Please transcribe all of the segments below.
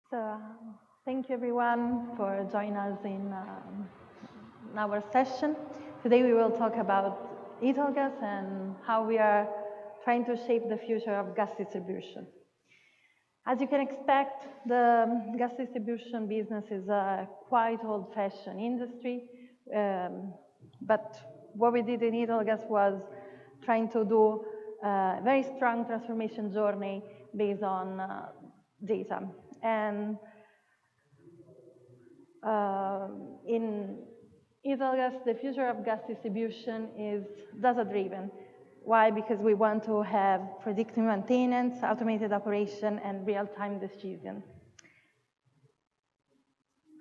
So, thank you everyone for joining us in our session. Today we will talk about Italgas and how we are trying to shape the future of gas distribution. As you can expect, the gas distribution business is a quite old-fashioned industry, but what we did in Italgas was trying to do a very strong transformation journey based on data. And in Italgas, the future of gas distribution is data-driven. Why? Because we want to have predictive maintenance, automated operation, and real-time decision.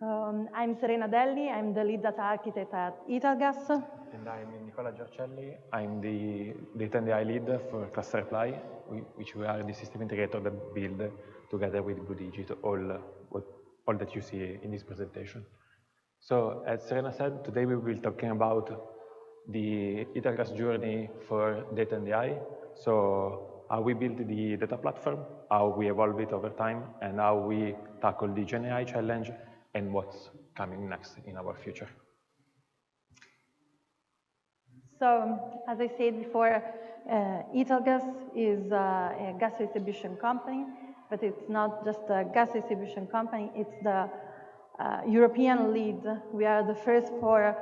I'm Serena Delli. I'm the lead data architect at Italgas. And I'm Nicola Giorcelli. I'm the data and AI lead for Cluster Apply, which we are the system integrator that build together with Blue Digit all that you see in this presentation. So as Serena said, today we will be talking about the Italgas journey for data and AI. So how we built the data platform, how we evolve it over time, and how we tackle the GenAI challenge and what's coming next in our future. So, as I said before, Italgas is a gas distribution company, but it's not just a gas distribution company, it's the European lead. We are the first for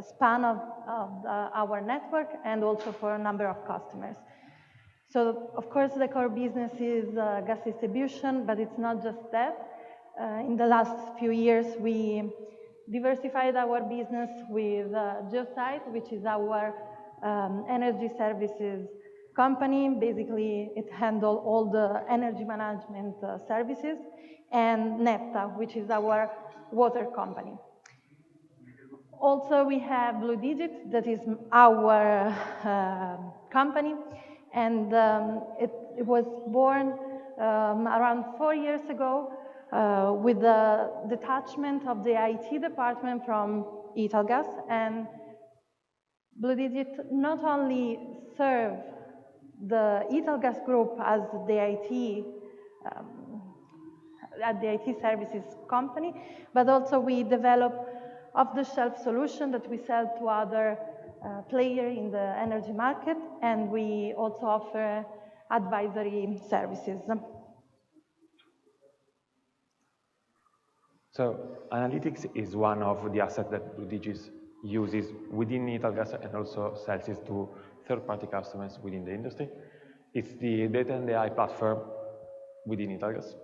span of our network and also for a number of customers. So, of course, the core business is gas distribution, but it's not just that. In the last few years, we diversified our business with Geosite, which is our energy services company. Basically, it handles all the energy management services, and Nepta, which is our water company. Also, we have Blue Digit, that is our company, and it was born around 4 years ago with the detachment of the IT department from Italgas, and Blue Digit not only serve the Italgas group as the IT services company, but also we develop off-the-shelf solution that we sell to other players in the energy market, and we also offer advisory services. So analytics is one of the assets that Blue Digit uses within Italgas and also sells it to third-party customers within the industry. It's the data and AI platform within Italgas.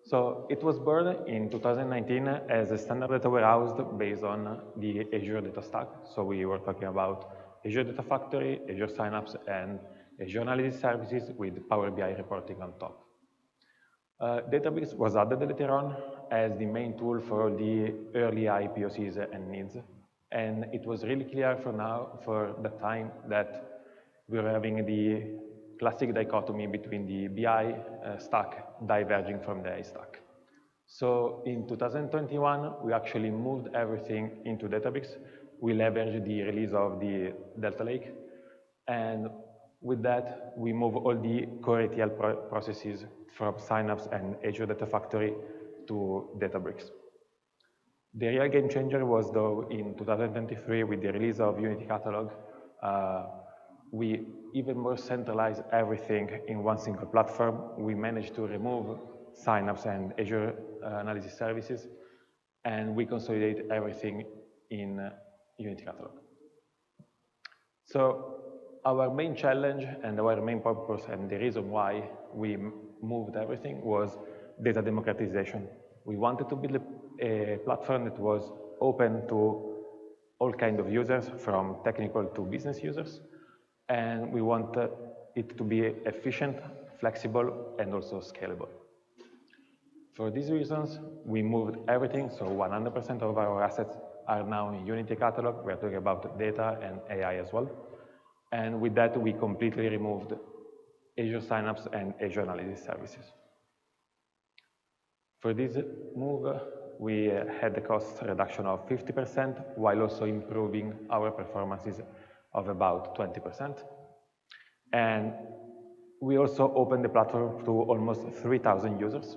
So it was born in 2019 as a standard data warehouse based on the Azure data stack. So we were talking about Azure Data Factory, Azure Synapse, and Azure Analysis Services with Power BI reporting on top. Databricks was added later on as the main tool for the early AI POCs and needs. And it was really clear for the time that we were having the classic dichotomy between the BI stack diverging from the AI stack. So in 2021, we actually moved everything into Databricks. We leveraged the release of the Delta Lake. And with that, we moved all the core ETL processes from Synapse and Azure Data Factory to Databricks. The real game changer was, though, in 2023 with the release of Unity Catalog. We even more centralized everything in one single platform. We managed to remove Synapse and Azure Analysis Services, and we consolidate everything in Unity Catalog. So our main challenge and our main purpose and the reason why we moved everything was data democratization. We wanted to build a platform that was open to all kinds of users, from technical to business users. And we wanted it to be efficient, flexible, and also scalable. For these reasons, we moved everything, so 100% of our assets are now in Unity Catalog. We are talking about data and AI as well. And with that, we completely removed Azure Synapse and Azure Analysis Services. For this move, we had a cost reduction of 50% while also improving our performances of about 20%. And We also opened the platform to almost 3,000 users.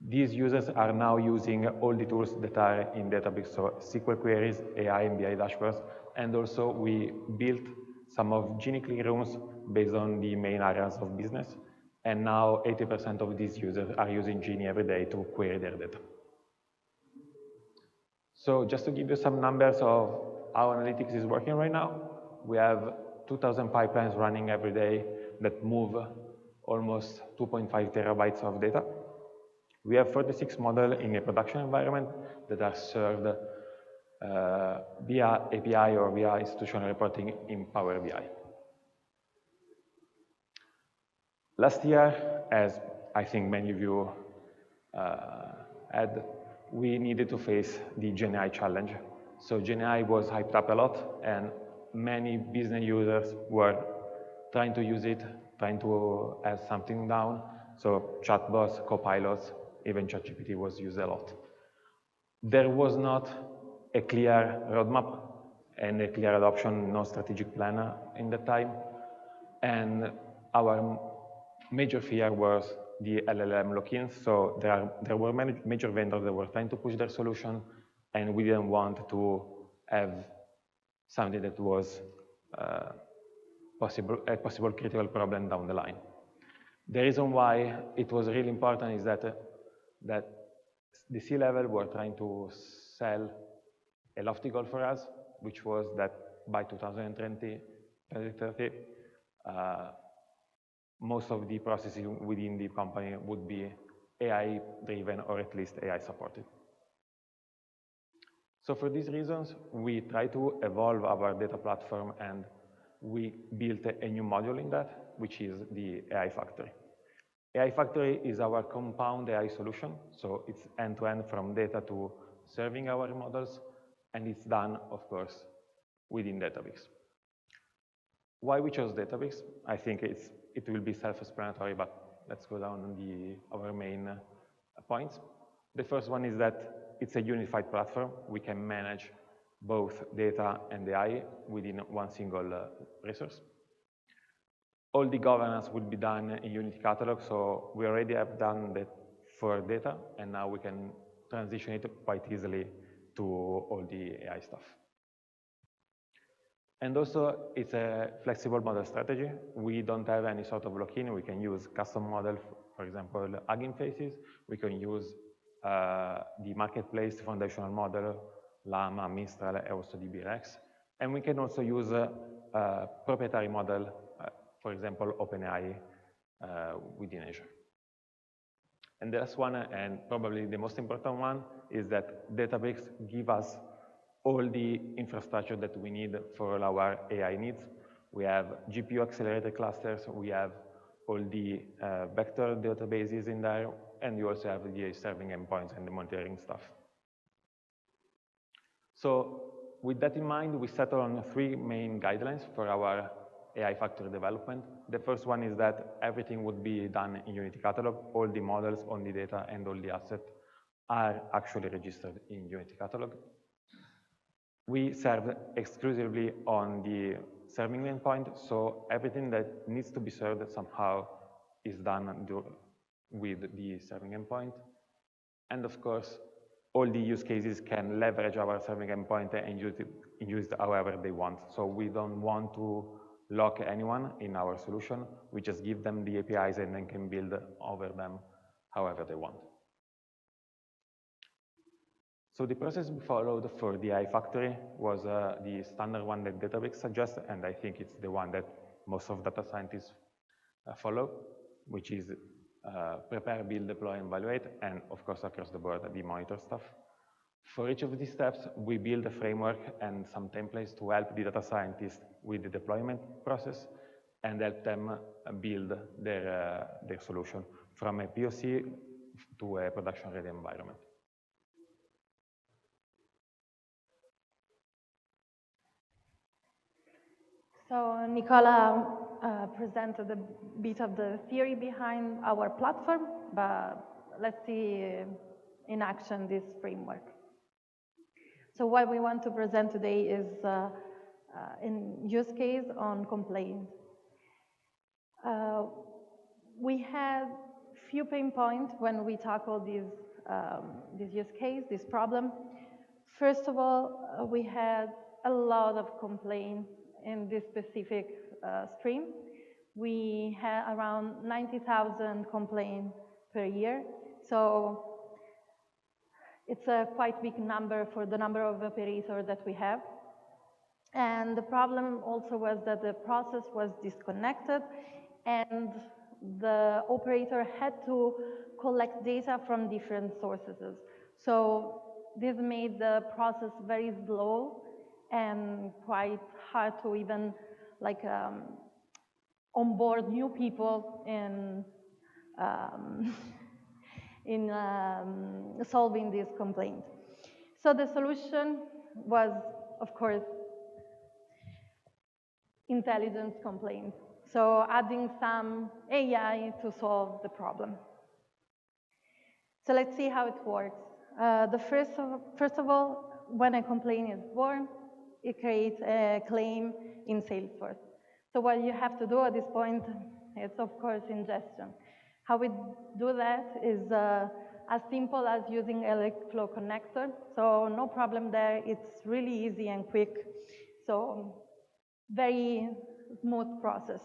These users are now using all the tools that are in Databricks, so SQL queries, AI and BI dashboards, and also we built some of Genie clean rooms based on the main areas of business, and now 80% of these users are using Genie every day to query their data. So just to give you some numbers of how analytics is working right now, we have 2,000 pipelines running every day that move almost 2.5 terabytes of data. We have 46 models in a production environment that are served via API or via institutional reporting in Power BI. Last year, as I think many of you had, we needed to face the GenAI challenge. So GenAI was hyped up a lot, and many business users were trying to use it, trying to add something down. So chatbots, copilots, even ChatGPT was used a lot. There was not a clear roadmap and a clear adoption, no strategic plan in that time. And our major fear was the LLM lock-ins. So there were many major vendors that were trying to push their solution, and we didn't want to have something that was a possible critical problem down the line. The reason why it was really important is that the C-level were trying to sell a lofty goal for us, which was that by 2030, most of the processing within the company would be AI-driven or at least AI-supported. So for these reasons, we try to evolve our data platform, and we built a new module in that, which is the AI Factory. AI Factory is our compound AI solution, so it's end-to-end from data to serving our models, and it's done, of course, within Databricks. Why we chose Databricks? I think it will be self-explanatory, but let's go down on our main points. The first one is that it's a unified platform. We can manage both data and AI within one single resource. All the governance will be done in Unity Catalog, so we already have done that for data, and now we can transition it quite easily to all the AI stuff. And also, it's a flexible model strategy. We don't have any sort of lock-in. We can use custom model, for example, Hugging Faces. We can use the marketplace foundational model, Llama, Mistral, and also DBRX. And we can also use a proprietary model, for example, OpenAI within Azure. And the last one, and probably the most important one, is that Databricks give us all the infrastructure that we need for all our AI needs. We have GPU accelerated clusters, we have all the vector databases in there, and you also have the serving endpoints and the monitoring stuff. So with that in mind, we settled on 3 main guidelines for our AI Factory development. The first one is that everything would be done in Unity Catalog. All the models, all the data, and all the assets are actually registered in Unity Catalog. We serve exclusively on the serving endpoint, so everything that needs to be served somehow is done with the serving endpoint. And of course, all the use cases can leverage our serving endpoint and use it however they want. So we don't want to lock anyone in our solution. We just give them the APIs and then can build over them however they want. So the process we followed for the AI Factory was the standard one that Databricks suggests, and I think it's the one that most of data scientists follow, which is prepare, build, deploy, and evaluate, and of course across the board, the monitor stuff. For each of these steps, we build a framework and some templates to help the data scientists with the deployment process and help them build their solution from a POC to a production-ready environment. So Nicola presented a bit of the theory behind our platform, but let's see in action this framework. So what we want to present today is in use case on complaints. we had few pain points when we tackled this use case, this problem. First of all, we had a lot of complaints in this specific stream. We had around 90,000 complaints per year. So it's a quite big number for the number of operators that we have. And the problem also was that the process was disconnected and the operator had to collect data from different sources. So this made the process very slow and quite hard to even like onboard new people in solving this complaint. So the solution was, of course, intelligence complaints. So adding some AI to solve the problem. So let's see how it works. First of all, when a complaint is born, it creates a claim in Salesforce. So what you have to do at this point is, of course, ingestion. How we do that is as simple as using Electflow connector. So no problem there. It's really easy and quick. So very smooth process.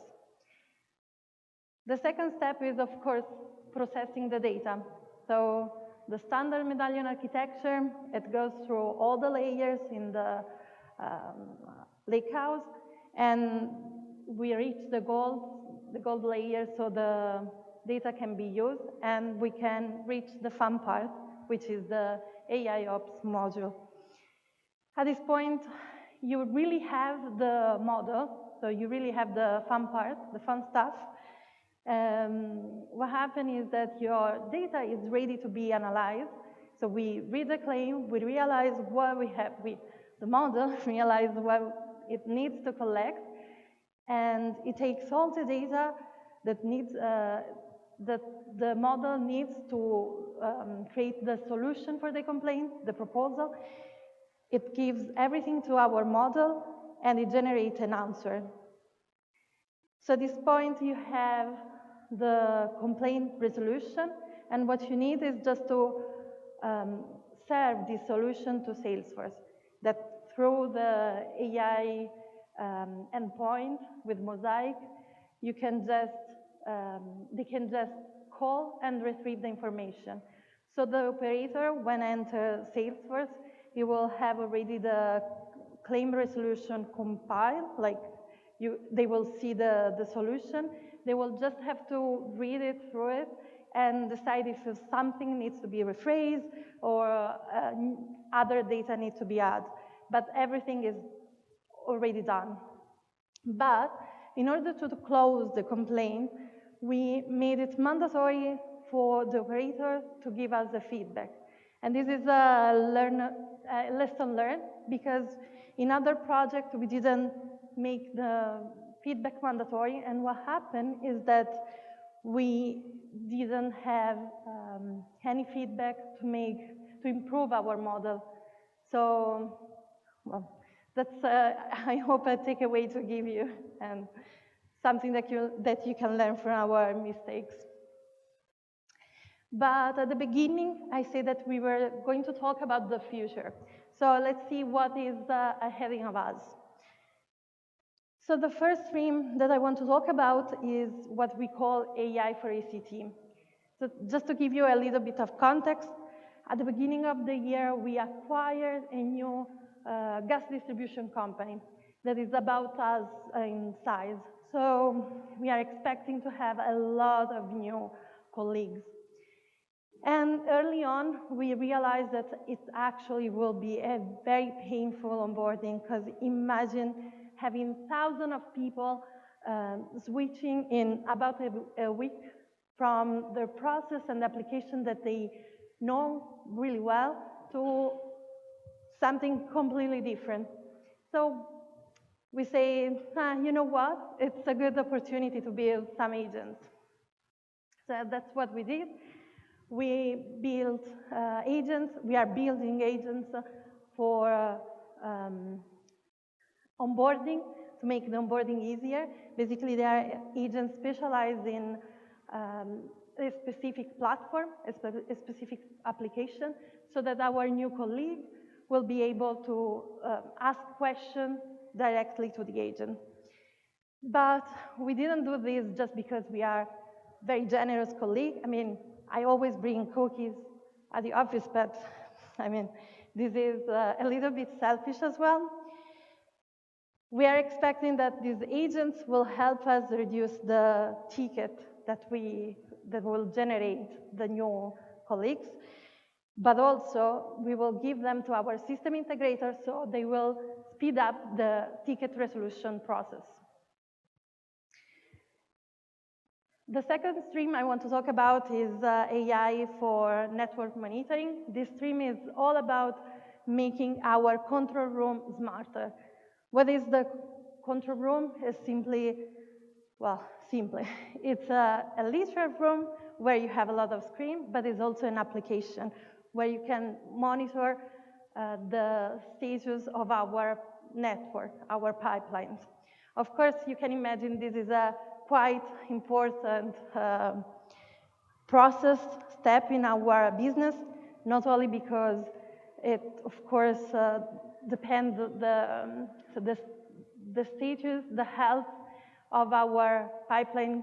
The second step is, of course, processing the data. So the standard medallion architecture, it goes through all the layers in the lakehouse, and we reach the gold layer, so the data can be used, and we can reach the fun part, which is the AI Ops module. At this point, you really have the model, so you really have the fun part, the fun stuff. What happens is that your data is ready to be analyzed. So we read the claim, we realize what we have, the model realizes what it needs to collect, and it takes all the data that needs, that the model needs to create the solution for the complaint, the proposal. It gives everything to our model, and it generates an answer. So at this point, you have the complaint resolution, and what you need is just to serve this solution to Salesforce, that through the AI endpoint with Mosaic, you can just, they can just call and retrieve the information. So the operator, when enter Salesforce, he will have already the claim resolution compiled, like they will see the solution. They will just have to read it through it and decide if something needs to be rephrased or other data needs to be added. But everything is already done. But in order to close the complaint, we made it mandatory for the operator to give us the feedback. And this is a lesson learned, because in other projects we didn't make the feedback mandatory, and what happened is that we didn't have any feedback to improve our model. So, well, that's I hope a takeaway to give you, and something that you can learn from our mistakes. But at the beginning, I said that we were going to talk about the future. So let's see what is ahead of us. So the first stream that I want to talk about is what we call AI for ACT. So just to give you a little bit of context, at the beginning of the year, we acquired a new gas distribution company that is about us in size. So we are expecting to have a lot of new colleagues. And early on, we realized that it actually will be a very painful onboarding, because imagine having thousands of people switching in about a week from their process and application that they know really well to something completely different. So we say, you know what? It's a good opportunity to build some agents. So that's what we did. We built agents. We are building agents for onboarding, to make the onboarding easier. Basically, they are agents specialized in a specific platform, a specific application, so that our new colleague will be able to ask questions directly to the agent. But we didn't do this just because we are very generous colleague. I mean, I always bring cookies at the office, but I mean, this is a little bit selfish as well. We are expecting that these agents will help us reduce the ticket that will generate the new colleagues, but also we will give them to our system integrators so they will speed up the ticket resolution process. The second stream I want to talk about is AI for network monitoring. This stream is all about making our control room smarter. What is the control room? It's simply, it's a literal room where you have a lot of screen, but it's also an application where you can monitor the status of our network, our pipelines. Of course, you can imagine this is a quite important process step in our business, not only because it, of course, depends the status, the health of our pipeline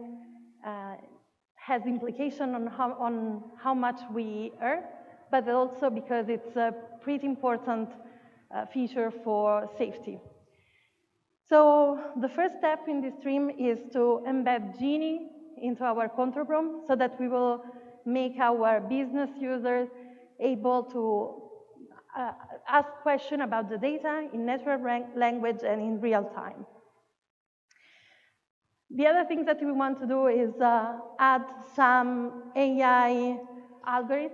has implication on how much we earn, but also because it's a pretty important feature for safety. So the first step in this stream is to embed Genie into our control room so that we will make our business users able to ask questions about the data in natural language and in real time. The other thing that we want to do is add some AI algorithms,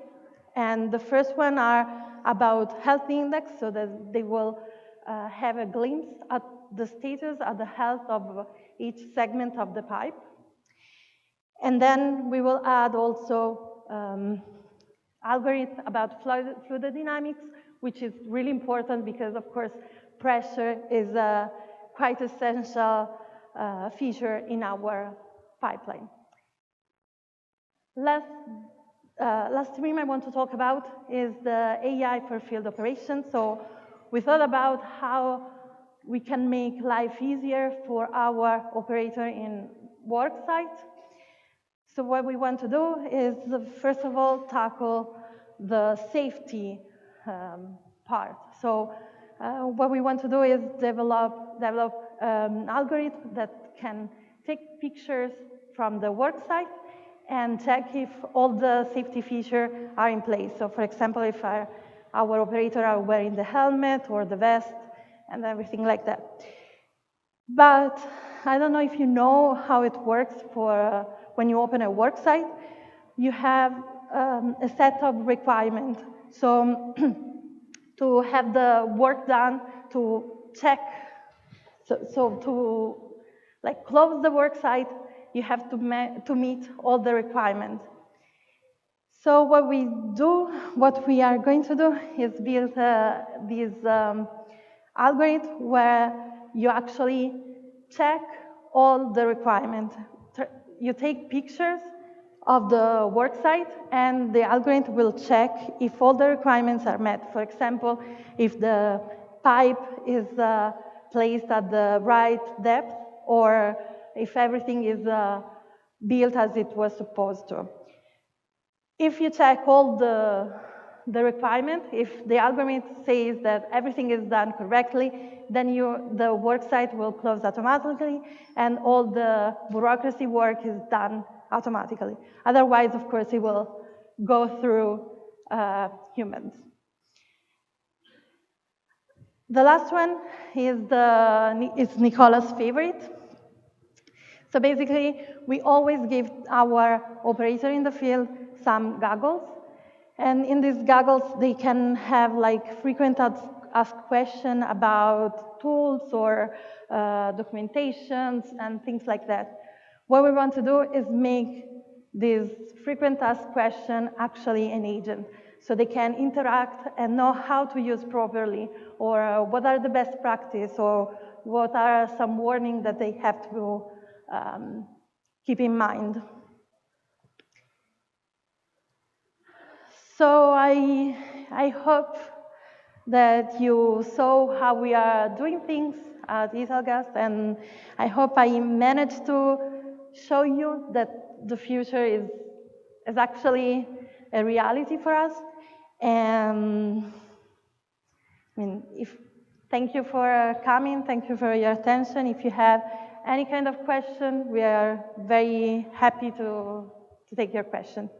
and the first one are about health index, so that they will have a glimpse at the status, at the health of each segment of the pipe. And then we will add also algorithm about fluid dynamics, which is really important because, of course, pressure is a quite essential feature in our pipeline. Last stream I want to talk about is the AI for field operations. So we thought about how we can make life easier for our operator in work site. So what we want to do is, first of all, tackle the safety part. So what we want to do is develop algorithm that can take pictures from the work site and check if all the safety features are in place. So for example, if our operator are wearing the helmet or the vest and everything like that. But I don't know if you know how it works for when you open a work site. You have a set of requirements. So to have the work done, to check, so to like close the work site, you have to meet all the requirements. So what we are going to do is build this algorithm where you actually check all the requirements. You take pictures of the work site, and the algorithm will check if all the requirements are met. For example, if the pipe is placed at the right depth, or if everything is built as it was supposed to. If you check all the requirements, if the algorithm says that everything is done correctly, then the work site will close automatically, and all the bureaucracy work is done automatically. Otherwise, of course, it will go through humans. The last one is Nicola's favorite. So basically, we always give our operator in the field some goggles. And in these goggles, they can have like frequent ask questions about tools or documentations and things like that. What we want to do is make these frequent ask questions actually an agent, so they can interact and know how to use properly, or what are the best practice, or what are some warnings that they have to keep in mind. So I hope that you saw how we are doing things at Italgas, and I hope I managed to show you that the future is actually a reality for us. And thank you for coming, thank you for your attention. If you have any kind of question, we are very happy to take your question.